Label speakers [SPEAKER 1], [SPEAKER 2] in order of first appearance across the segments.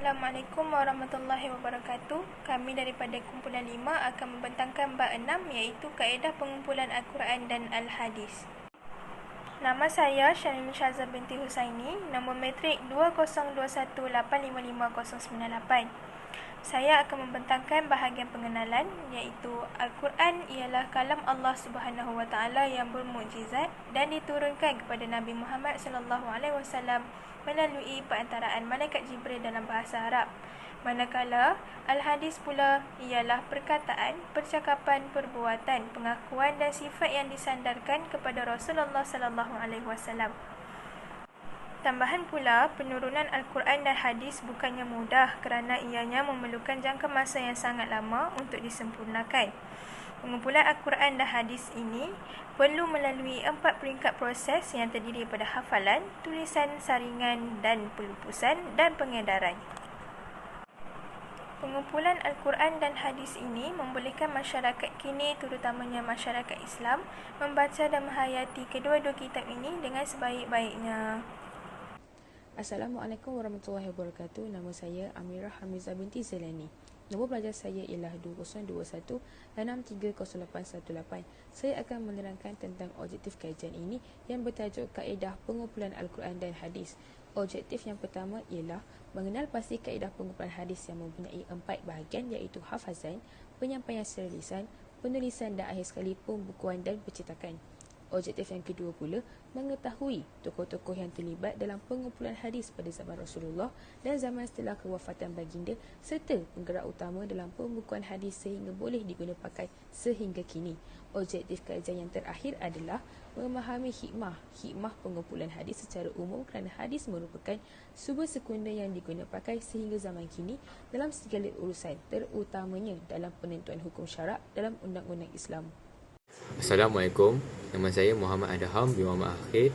[SPEAKER 1] Assalamualaikum warahmatullahi wabarakatuh. Kami daripada kumpulan 5 akan membentangkan bab 6 iaitu kaedah pengumpulan Al-Quran dan Al-Hadis. Nama saya Syahrul Shazza binti Husaini, nombor metrik 2021855098. Saya akan membentangkan bahagian pengenalan iaitu Al-Quran ialah kalam Allah Subhanahu wa taala yang bermukjizat dan diturunkan kepada Nabi Muhammad sallallahu alaihi wasallam melalui perantaraan malaikat Jibril dalam bahasa Arab. Manakala Al-Hadis pula ialah perkataan, percakapan, perbuatan, pengakuan dan sifat yang disandarkan kepada Rasulullah sallallahu alaihi wasallam. Tambahan pula, penurunan Al-Quran dan Hadis bukannya mudah kerana ianya memerlukan jangka masa yang sangat lama untuk disempurnakan. Pengumpulan Al-Quran dan Hadis ini perlu melalui 4 peringkat proses yang terdiri daripada hafalan, tulisan, saringan dan pelupusan dan pengedaran. Pengumpulan Al-Quran dan Hadis ini membolehkan masyarakat kini, terutamanya masyarakat Islam, membaca dan menghayati kedua-dua kitab ini dengan sebaik-baiknya.
[SPEAKER 2] Assalamualaikum warahmatullahi wabarakatuh. Nama saya Amirah Hamizah binti Zelani. Nombor pelajar saya ialah 2021-630818. Saya akan menerangkan tentang objektif kajian ini yang bertajuk kaedah pengumpulan Al-Quran dan Hadis. Objektif yang pertama ialah mengenal pasti kaedah pengumpulan hadis yang mempunyai 4 bahagian iaitu hafazan, penyampaian secara lisan, penulisan dan akhir sekali pembukuan dan pencetakan. Objektif yang kedua pula, mengetahui tokoh-tokoh yang terlibat dalam pengumpulan hadis pada zaman Rasulullah dan zaman setelah kewafatan baginda serta penggerak utama dalam pembukuan hadis sehingga boleh digunakan pakai sehingga kini. Objektif kajian yang terakhir adalah memahami hikmah pengumpulan hadis secara umum kerana hadis merupakan sumber sekunder yang digunakan pakai sehingga zaman kini dalam segala urusan, terutamanya dalam penentuan hukum syarak dalam undang-undang Islam.
[SPEAKER 3] Assalamualaikum, nama saya Muhammad Adham bin Muhammad Akhir,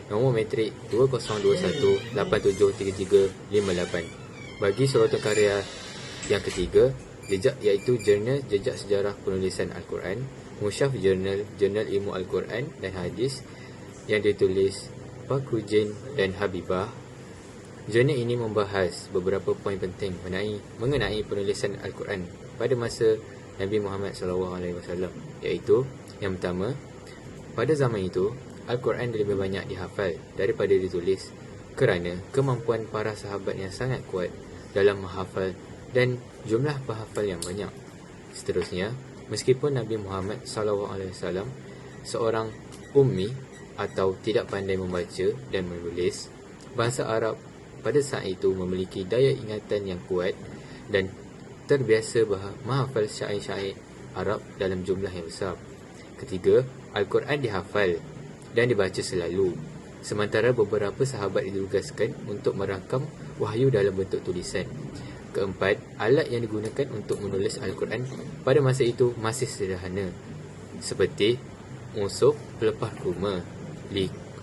[SPEAKER 3] nombor metrik 2021873358. Bagi surutan karya yang ketiga, jejak iaitu jurnal jejak sejarah penulisan Al-Quran, musyaf jurnal ilmu Al-Quran dan hadis yang ditulis Fakhruddin dan Habibah. Jurnal ini membahas beberapa poin penting mengenai penulisan Al-Quran pada masa Nabi Muhammad SAW, iaitu yang pertama, pada zaman itu, Al-Quran lebih banyak dihafal daripada ditulis kerana kemampuan para sahabat yang sangat kuat dalam menghafal dan jumlah penghafal yang banyak. Seterusnya, meskipun Nabi Muhammad SAW seorang ummi atau tidak pandai membaca dan menulis, bahasa Arab pada saat itu memiliki daya ingatan yang kuat dan terbiasa menghafal syair-syair Arab dalam jumlah yang besar. Ketiga, Al-Quran dihafal dan dibaca selalu, sementara beberapa sahabat ditugaskan untuk merakam wahyu dalam bentuk tulisan. Keempat, alat yang digunakan untuk menulis Al-Quran pada masa itu masih sederhana, seperti musuh pelepah kurma,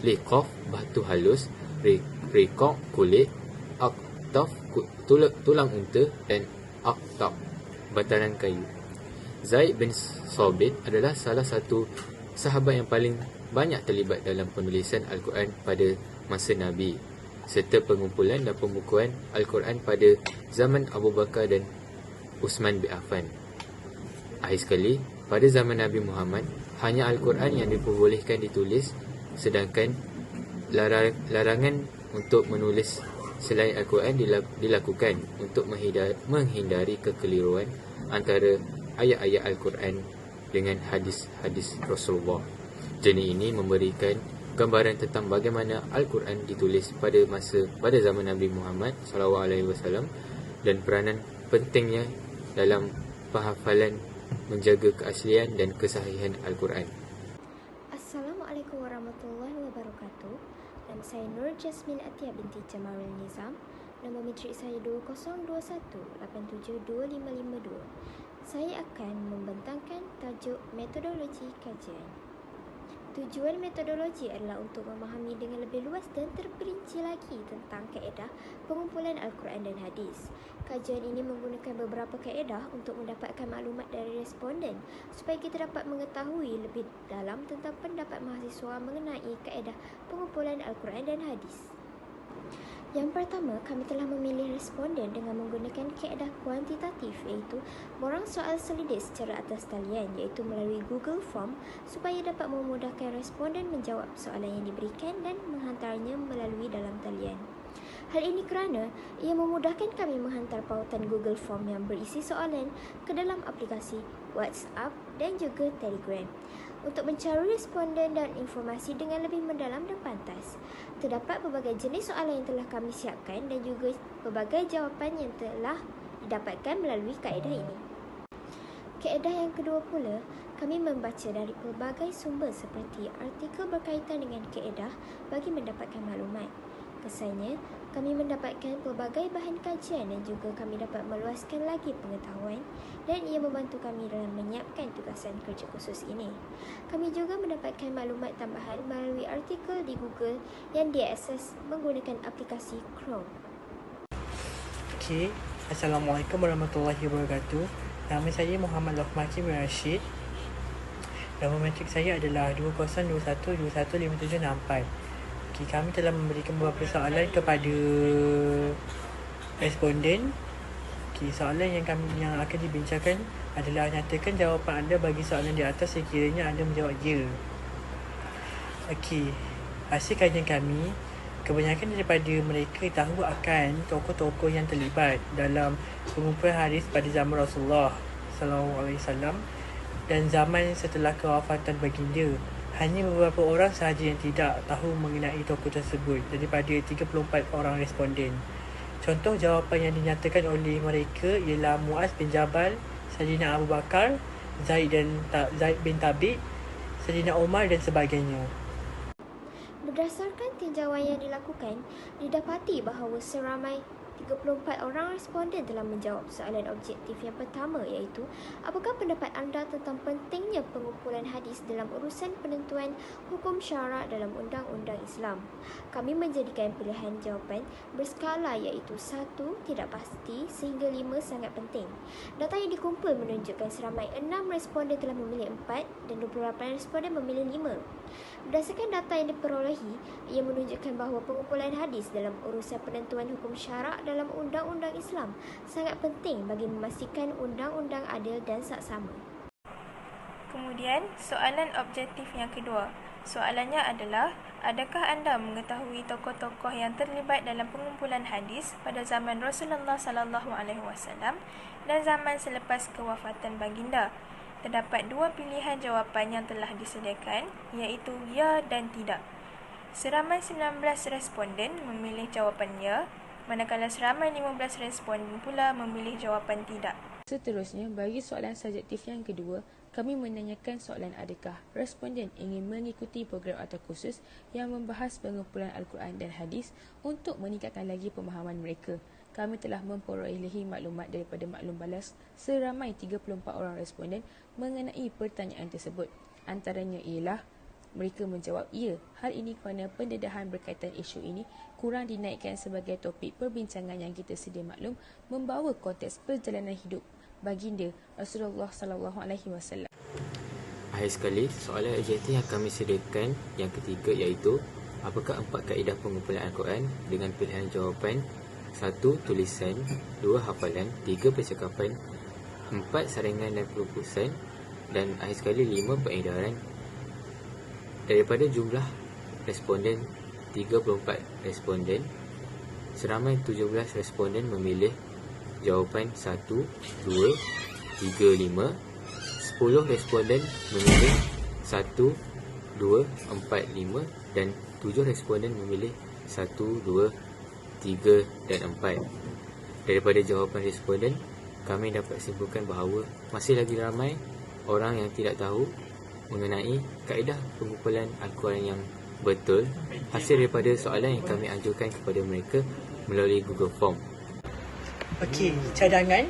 [SPEAKER 3] liqaf batu halus, riqaq kulit, aktaf tulang unta dan aktab bataran kayu. Zaid bin Sabit adalah salah satu sahabat yang paling banyak terlibat dalam penulisan Al-Quran pada masa Nabi serta pengumpulan dan pembukuan Al-Quran pada zaman Abu Bakar dan Uthman bin Affan. Akhir sekali, pada zaman Nabi Muhammad, hanya Al-Quran yang diperbolehkan ditulis, sedangkan larangan untuk menulis selain Al-Quran dilakukan untuk menghindari kekeliruan antara ayat-ayat Al-Quran dengan hadis-hadis Rasulullah. Jenis ini memberikan gambaran tentang bagaimana Al-Quran ditulis pada zaman Nabi Muhammad SAW dan peranan pentingnya dalam penghafalan, menjaga keaslian dan kesahihan Al-Quran.
[SPEAKER 4] Assalamualaikum warahmatullahi wabarakatuh. Nama saya Nur Jasmine Atia binti Jamalul Nizam. Nombor metrik saya 2021872552. Saya akan membentangkan tajuk metodologi kajian. Tujuan metodologi adalah untuk memahami dengan lebih luas dan terperinci lagi tentang kaedah pengumpulan Al-Quran dan Hadis. Kajian ini menggunakan beberapa kaedah untuk mendapatkan maklumat dari responden supaya kita dapat mengetahui lebih dalam tentang pendapat mahasiswa mengenai kaedah pengumpulan Al-Quran dan Hadis. Yang pertama, kami telah memilih responden dengan menggunakan kaedah kuantitatif, iaitu borang soal selidit secara atas talian, iaitu melalui Google Form supaya dapat memudahkan responden menjawab soalan yang diberikan dan menghantarnya melalui dalam talian. Hal ini kerana ia memudahkan kami menghantar pautan Google Form yang berisi soalan ke dalam aplikasi WhatsApp dan juga Telegram. Untuk mencari responden dan informasi dengan lebih mendalam dan pantas, terdapat pelbagai jenis soalan yang telah kami siapkan dan juga pelbagai jawapan yang telah didapatkan melalui kaedah ini. Kaedah yang kedua pula, kami membaca dari pelbagai sumber seperti artikel berkaitan dengan kaedah bagi mendapatkan maklumat. Kesannya, kami mendapatkan pelbagai bahan kajian dan juga kami dapat meluaskan lagi pengetahuan dan ia membantu kami dalam menyiapkan tugasan kerja khusus ini. Kami juga mendapatkan maklumat tambahan melalui artikel di Google yang diakses menggunakan aplikasi Chrome.
[SPEAKER 5] Okey, Assalamualaikum warahmatullahi wabarakatuh. Nama saya Muhammad Lokmaki Rashid. Nama matrik saya adalah 2021215764. Okay, kami telah memberikan beberapa soalan kepada responden. Okay, soalan yang akan dibincangkan adalah nyatakan jawapan anda bagi soalan di atas sekiranya anda menjawab ya. Okey, hasil kajian kami, kebanyakan daripada mereka tahu akan tokoh-tokoh yang terlibat dalam pengumpulan hadis pada zaman Rasulullah SAW dan zaman setelah kewafatan baginda. Hanya beberapa orang sahaja yang tidak tahu mengenai tokoh tersebut daripada 34 orang responden. Contoh jawapan yang dinyatakan oleh mereka ialah Muaz bin Jabal, Sayyidina Abu Bakar, Zaid bin Thabit, Sayyidina Umar dan sebagainya.
[SPEAKER 4] Berdasarkan tinjauan yang dilakukan, didapati bahawa seramai 34 orang responden telah menjawab soalan objektif yang pertama, iaitu apakah pendapat anda tentang pentingnya pengumpulan hadis dalam urusan penentuan hukum syarak dalam undang-undang Islam. Kami menjadikan pilihan jawapan berskala, iaitu 1 tidak pasti sehingga 5 sangat penting. Data yang dikumpul menunjukkan seramai 6 responden telah memilih 4 dan 28 responden memilih 5. Berdasarkan data yang diperolehi, ia menunjukkan bahawa pengumpulan hadis dalam urusan penentuan hukum syarak dalam undang-undang Islam sangat penting bagi memastikan undang-undang adil dan saksama.
[SPEAKER 1] Kemudian, soalan objektif yang kedua. Soalannya adalah, adakah anda mengetahui tokoh-tokoh yang terlibat dalam pengumpulan hadis pada zaman Rasulullah SAW dan zaman selepas kewafatan baginda? Terdapat 2 pilihan jawapan yang telah disediakan, iaitu ya dan tidak. Seramai 19 responden memilih jawapan ya, manakala seramai 15 responden pula memilih jawapan tidak.
[SPEAKER 2] Seterusnya, bagi soalan subjektif yang kedua, kami menanyakan soalan adakah responden ingin mengikuti program atau kursus yang membahas pengumpulan Al-Quran dan hadis untuk meningkatkan lagi pemahaman mereka. Kami telah memperolehi maklumat daripada maklum balas seramai 34 orang responden mengenai pertanyaan tersebut. Antaranya ialah mereka menjawab ya. Hal ini kerana pendedahan berkaitan isu ini kurang dinaikkan sebagai topik perbincangan yang kita sedia maklum membawa konteks perjalanan hidup baginda Rasulullah SAW.
[SPEAKER 3] Akhir sekali, soalan objektif yang kami sediakan yang ketiga iaitu apakah 4 kaedah pengumpulan Al-Quran dengan pilihan jawapan 1. Tulisan, 2. Hafalan, 3. Percakapan, 4. Saringan dan perumusan dan akhir sekali 5. Pengedaran. Daripada jumlah responden 34 responden, seramai 17 responden memilih jawapan 1, 2, 3, 5. 10 responden memilih 1, 2, 4, 5 dan 7 responden memilih 1, 2, 3 dan 4. Daripada jawapan responden, kami dapat simpulkan bahawa masih lagi ramai orang yang tidak tahu mengenai kaedah pengumpulan Al-Quran yang betul hasil daripada soalan yang kami ajukan kepada mereka melalui Google Form.
[SPEAKER 5] Okey, cadangan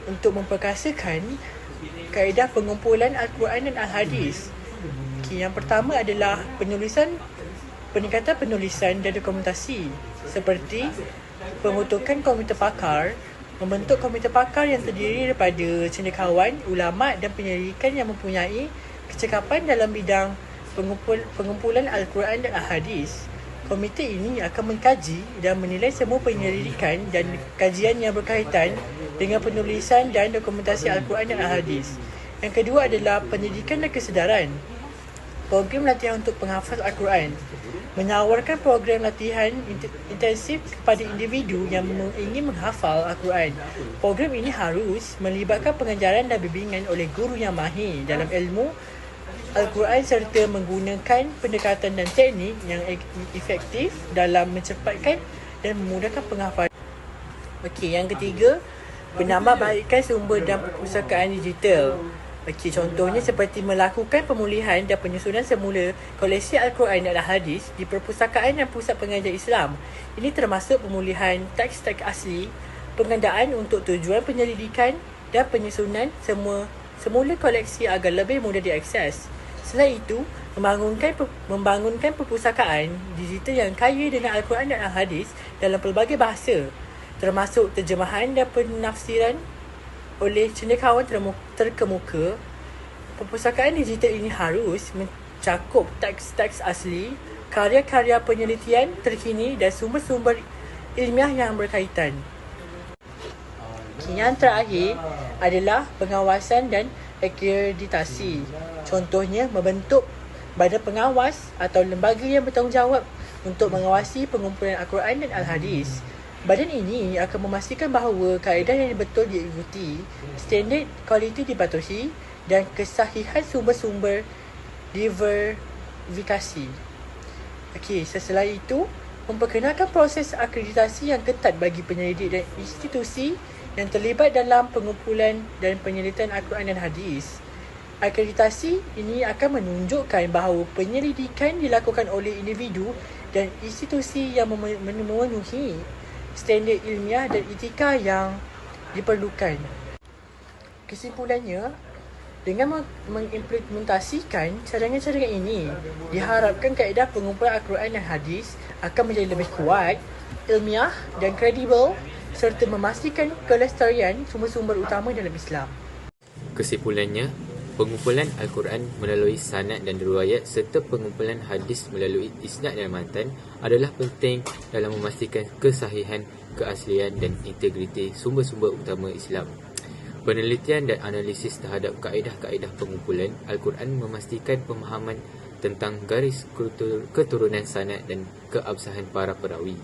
[SPEAKER 5] untuk memperkasakan kaedah pengumpulan Al-Quran dan Al-Hadis. Okey, yang pertama adalah peningkatan penulisan dan dokumentasi seperti pembentukan komite pakar, membentuk komite pakar yang terdiri daripada cendekiawan, ulama dan penyelidikan yang mempunyai kecekapan dalam bidang pengumpulan Al-Quran dan Al-Hadis. Komite ini akan mengkaji dan menilai semua penyelidikan dan kajian yang berkaitan dengan penulisan dan dokumentasi Al-Quran dan Al-Hadis. Yang kedua adalah pendidikan dan kesedaran. Program latihan untuk penghafaz Al-Quran menawarkan program latihan intensif kepada individu yang ingin menghafal Al-Quran. Program ini harus melibatkan pengajaran dan bimbingan oleh guru yang mahir dalam ilmu Al-Quran serta menggunakan pendekatan dan teknik yang efektif dalam mencepatkan dan memudahkan penghafalan. Okey, yang ketiga, penambahbaikan sumber dan perpustakaan digital. Okey, contohnya seperti melakukan pemulihan dan penyusunan semula koleksi Al-Quran dan Al-Hadis di perpustakaan dan pusat pengajar Islam. Ini termasuk pemulihan teks-teks asli, pengadaan untuk tujuan penyelidikan dan penyusunan semula koleksi agar lebih mudah diakses. Selain itu, membangunkan perpustakaan digital yang kaya dengan Al-Quran dan Al-Hadis dalam pelbagai bahasa, termasuk terjemahan dan penafsiran oleh cendekiawan terkemuka. Perpustakaan digital ini harus mencakup teks-teks asli, karya-karya penelitian terkini dan sumber-sumber ilmiah yang berkaitan. Yang terakhir adalah pengawasan dan akreditasi. Contohnya, membentuk badan pengawas atau lembaga yang bertanggungjawab untuk mengawasi pengumpulan Al-Quran dan Al-Hadis. Badan ini akan memastikan bahawa kaedah yang betul diikuti, standard kualiti dipatuhi dan kesahihan sumber-sumber diverifikasi. Okey, setelah itu, memperkenalkan proses akreditasi yang ketat bagi penyelidik dan institusi yang terlibat dalam pengumpulan dan penyelidikan Al-Quran dan Hadis. Akreditasi ini akan menunjukkan bahawa penyelidikan dilakukan oleh individu dan institusi yang memenuhi standard ilmiah dan etika yang diperlukan. Kesimpulannya, dengan mengimplementasikan cadangan-cadangan ini, diharapkan kaedah pengumpulan Al-Quran dan Hadis akan menjadi lebih kuat, ilmiah dan kredibel serta memastikan kelestarian sumber-sumber utama dalam Islam.
[SPEAKER 3] Kesimpulannya, pengumpulan Al-Quran melalui sanad dan riwayat serta pengumpulan hadis melalui isnad dan matan adalah penting dalam memastikan kesahihan, keaslian dan integriti sumber-sumber utama Islam. Penelitian dan analisis terhadap kaedah-kaedah pengumpulan Al-Quran memastikan pemahaman tentang garis keturunan sanad dan keabsahan para perawi.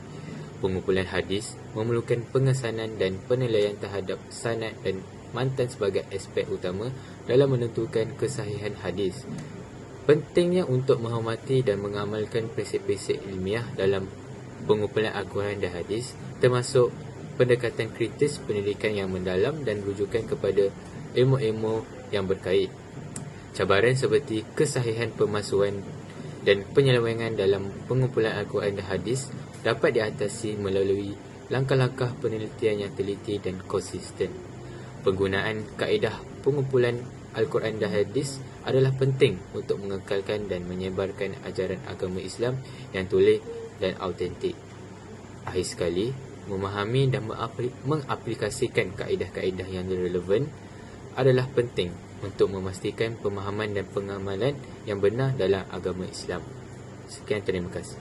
[SPEAKER 3] Pengumpulan hadis memerlukan pengesanan dan penilaian terhadap sanad dan matan sebagai aspek utama dalam menentukan kesahihan hadis. Pentingnya untuk menghormati dan mengamalkan prinsip-prinsip ilmiah dalam pengumpulan Al-Quran dan hadis, termasuk pendekatan kritis, pendidikan yang mendalam dan rujukan kepada ilmu-ilmu yang berkait. Cabaran seperti kesahihan pemasuhan dan penyelewengan dalam pengumpulan Al-Quran dan hadis dapat diatasi melalui langkah-langkah penelitian yang teliti dan konsisten. Penggunaan kaedah pengumpulan Al-Quran dan Hadis adalah penting untuk mengekalkan dan menyebarkan ajaran agama Islam yang tulen dan autentik. Akhir sekali, memahami dan mengaplikasikan kaedah-kaedah yang relevan adalah penting untuk memastikan pemahaman dan pengamalan yang benar dalam agama Islam. Sekian, terima kasih.